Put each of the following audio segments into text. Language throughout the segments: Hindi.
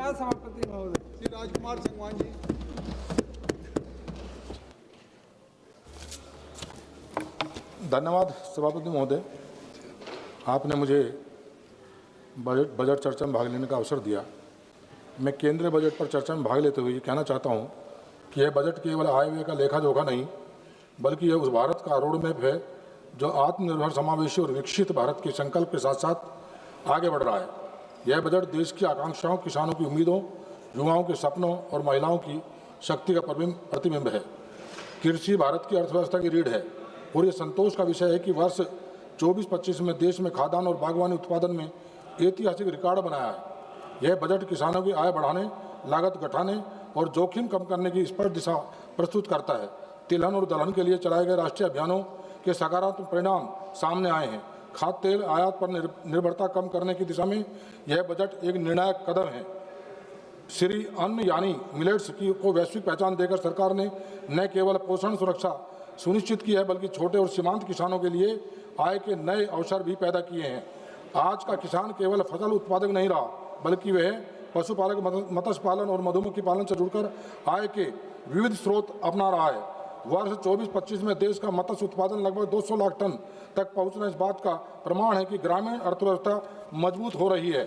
धन्यवाद सभापति महोदय। श्री राजकुमार संगवान जी। धन्यवाद सभापति महोदय, आपने मुझे बजट चर्चा में भाग लेने का अवसर दिया। मैं केंद्रीय बजट पर चर्चा में भाग लेते हुए ये कहना चाहता हूँ कि यह बजट केवल आय व्यय का लेखा जोखा नहीं, बल्कि यह उस भारत का रोड मैप है जो आत्मनिर्भर, समावेशी और विकसित भारत के संकल्प के साथ साथ आगे बढ़ रहा है। यह बजट देश की आकांक्षाओं, किसानों की उम्मीदों, युवाओं के सपनों और महिलाओं की शक्ति का प्रतिबिंब है। कृषि भारत की अर्थव्यवस्था की रीढ़ है और ये संतोष का विषय है कि वर्ष 24-25 में देश में खाद्यान्न और बागवानी उत्पादन में ऐतिहासिक रिकॉर्ड बनाया है। यह बजट किसानों की आय बढ़ाने, लागत घटाने और जोखिम कम करने की स्पष्ट दिशा प्रस्तुत करता है। तिलहन और दलहन के लिए चलाए गए राष्ट्रीय अभियानों के सकारात्मक परिणाम सामने आए हैं। खाद्य तेल आयात पर निर्भरता कम करने की दिशा में यह बजट एक निर्णायक कदम है। श्री अन्न यानी मिलेट्स की को वैश्विक पहचान देकर सरकार ने न केवल पोषण सुरक्षा सुनिश्चित की है, बल्कि छोटे और सीमांत किसानों के लिए आय के नए अवसर भी पैदा किए हैं। आज का किसान केवल फसल उत्पादक नहीं रहा, बल्कि वह पशुपालक, मत्स्य पालन और मधुमक्खी पालन से जुड़कर आय के विविध स्रोत अपना रहा है। वर्ष 24-25 में देश का मत्स्य उत्पादन लगभग 200 लाख टन तक पहुंचना इस बात का प्रमाण है कि ग्रामीण अर्थव्यवस्था मजबूत हो रही है।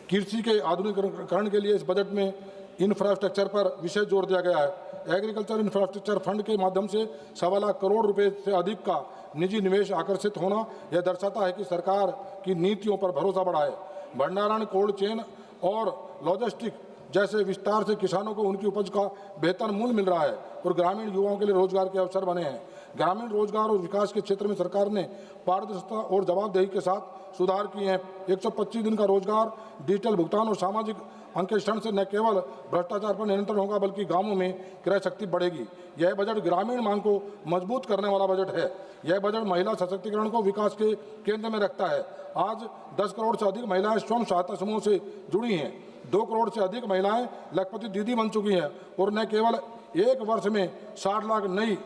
कृषि के आधुनिकीकरण के लिए इस बजट में इंफ्रास्ट्रक्चर पर विशेष जोर दिया गया है। एग्रीकल्चर इंफ्रास्ट्रक्चर फंड के माध्यम से 1.25 लाख करोड़ रुपए से अधिक का निजी निवेश आकर्षित होना यह दर्शाता है कि सरकार की नीतियों पर भरोसा बढ़ा है। भंडारण, कोल्ड चेन और लॉजिस्टिक जैसे विस्तार से किसानों को उनकी उपज का बेहतर मूल्य मिल रहा है और ग्रामीण युवाओं के लिए रोजगार के अवसर बने हैं। ग्रामीण रोजगार और विकास के क्षेत्र में सरकार ने पारदर्शिता और जवाबदेही के साथ सुधार किए हैं। 125 दिन का रोजगार, डिजिटल भुगतान और सामाजिक अंकेक्षण से न केवल भ्रष्टाचार पर नियंत्रण होगा, बल्कि गांवों में क्रय शक्ति बढ़ेगी। यह बजट ग्रामीण मांग को मजबूत करने वाला बजट है। यह बजट महिला सशक्तिकरण को विकास के केंद्र में रखता है। आज 10 करोड़ से अधिक महिलाएं स्वयं सहायता समूह से जुड़ी हैं। 2 करोड़ से अधिक महिलाएं लखपति दीदी बन चुकी हैं और न केवल एक वर्ष में 60 लाख नई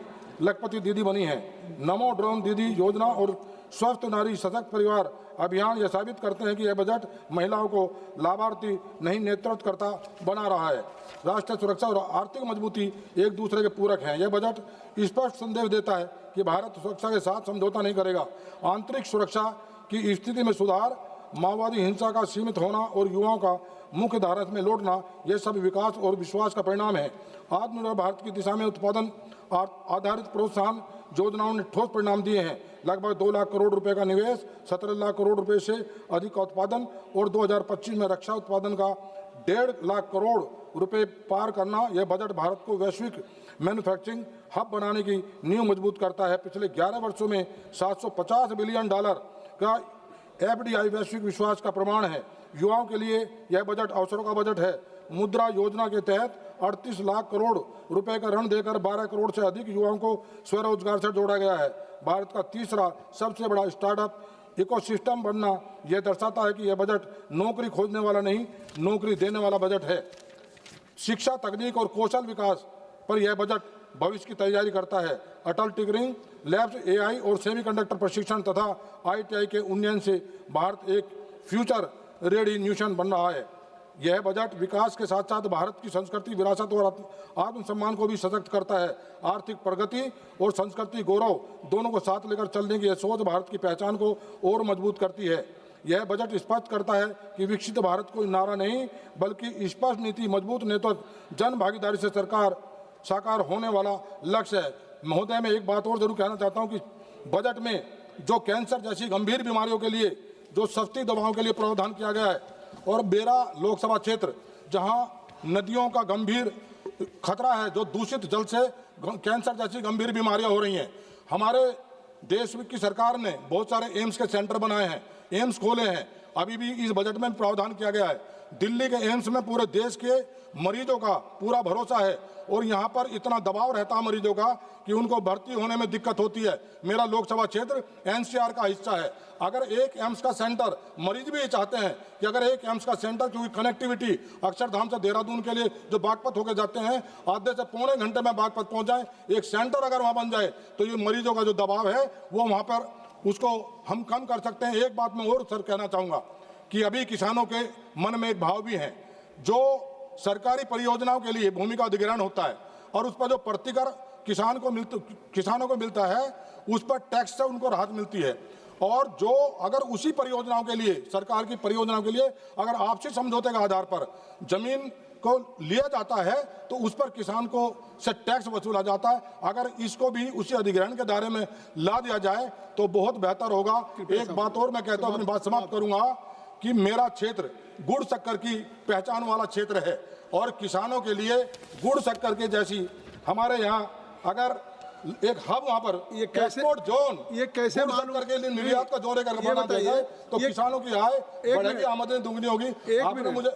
लखपति दीदी बनी है। नमो ड्रोन दीदी योजना और स्वस्थ नारी सशक्त परिवार अभियान यह साबित करते हैं कि यह बजट महिलाओं को लाभार्थी नहीं, नेतृत्वकर्ता बना रहा है। राष्ट्रीय सुरक्षा और आर्थिक मजबूती एक दूसरे के पूरक हैं। यह बजट स्पष्ट संदेश देता है कि भारत सुरक्षा के साथ समझौता नहीं करेगा। आंतरिक सुरक्षा की स्थिति में सुधार, माओवादी हिंसा का सीमित होना और युवाओं का मुख्य धारा में लौटना, यह सब विकास और विश्वास का परिणाम है। आत्मनिर्भर भारत की दिशा में उत्पादन आधारित प्रोत्साहन योजनाओं ने ठोस परिणाम दिए हैं। लगभग 2 लाख करोड़ रुपए का निवेश, 17 लाख करोड़ रुपए से अधिक का उत्पादन और 2025 में रक्षा उत्पादन का 1.5 लाख करोड़ रुपए पार करना, यह बजट भारत को वैश्विक मैन्युफैक्चरिंग हब बनाने की नींव मजबूत करता है। पिछले 11 वर्षों में $750 बिलियन का FDI वैश्विक विश्वास का प्रमाण है। युवाओं के लिए यह बजट अवसरों का बजट है। मुद्रा योजना के तहत 38 लाख करोड़ रुपए का ऋण देकर 12 करोड़ से अधिक युवाओं को स्वरोजगार से जोड़ा गया है। भारत का तीसरा सबसे बड़ा स्टार्टअप इकोसिस्टम बनना यह दर्शाता है कि यह बजट नौकरी खोजने वाला नहीं, नौकरी देने वाला बजट है। शिक्षा, तकनीक और कौशल विकास पर यह बजट भविष्य की तैयारी करता है। अटल टिंकरिंग लैब्स, AI और सेमीकंडक्टर प्रशिक्षण तथा ITI के उन्नयन से भारत एक फ्यूचर रेडी नेशन बन रहा है। यह बजट विकास के साथ साथ भारत की संस्कृति, विरासत और आत्मसम्मान को भी सशक्त करता है। आर्थिक प्रगति और संस्कृति गौरव दोनों को साथ लेकर चलने की यह सोच भारत की पहचान को और मजबूत करती है। यह बजट स्पष्ट करता है कि विकसित भारत कोई नारा नहीं, बल्कि स्पष्ट नीति, मजबूत नेतृत्व, जन भागीदारी से सरकार साकार होने वाला लक्ष्य है। महोदय, मैं एक बात और जरूर कहना चाहता हूं कि बजट में जो कैंसर जैसी गंभीर बीमारियों के लिए जो सस्ती दवाओं के लिए प्रावधान किया गया है और मेरा लोकसभा क्षेत्र जहां नदियों का गंभीर खतरा है, जो दूषित जल से कैंसर जैसी गंभीर बीमारियां हो रही हैं, हमारे देश की सरकार ने बहुत सारे एम्स के सेंटर बनाए हैं, एम्स खोले हैं। अभी भी इस बजट में प्रावधान किया गया है। दिल्ली के एम्स में पूरे देश के मरीजों का पूरा भरोसा है और यहाँ पर इतना दबाव रहता है मरीजों का कि उनको भर्ती होने में दिक्कत होती है। मेरा लोकसभा क्षेत्र NCR का हिस्सा है। अगर एक एम्स का सेंटर, मरीज भी ये चाहते हैं कि अगर एक एम्स का सेंटर, क्योंकि कनेक्टिविटी अक्षरधाम से देहरादून के लिए जो बागपत होकर जाते हैं, आधे से पौने घंटे में बागपत पहुंच जाए, एक सेंटर अगर वहाँ बन जाए तो ये मरीजों का जो दबाव है वो वहाँ पर उसको हम कम कर सकते हैं। एक बात मैं और सर कहना चाहूँगा कि अभी किसानों के मन में एक भाव भी है जो सरकारी परियोजनाओं के लिए भूमि का अधिग्रहण होता है और उस पर जो प्रतिकर किसानों को मिलता है, उस पर टैक्स से उनको राहत मिलती है। और जो अगर उसी परियोजनाओं के लिए, सरकार की परियोजनाओं के लिए अगर आपसी समझौते के आधार पर जमीन को लिया जाता है तो उस पर किसान को से टैक्स वसूला जाता है। अगर इसको भी उसी अधिग्रहण के दायरे में ला दिया जाए तो बहुत बेहतर होगा। एक बात और मैं कहता हूं, अपनी बात समाप्त करूंगा, कि मेरा क्षेत्र गुड़ शक्कर की पहचान वाला क्षेत्र है और किसानों के लिए गुड़ शक्कर के जैसी हमारे यहाँ अगर एक हब वहाँ पर ये कैसे जोन ये कैसे गुड़ शक्कर के लिए निर्यात का जोड़े करके बना देंगे तो किसानों की आय बढ़ेगी, आमदनी दुगनी होगी। आपने मुझे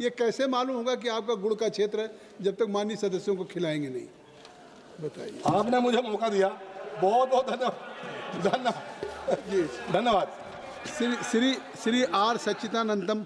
ये कैसे मालूम होगा कि आपका गुड़ का क्षेत्र है जब तक माननीय सदस्यों को खिलाएंगे नहीं? बताइए। आपने मुझे मौका दिया, बहुत बहुत धन्यवाद जी, धन्यवाद। श्री आर सच्चिदानंदम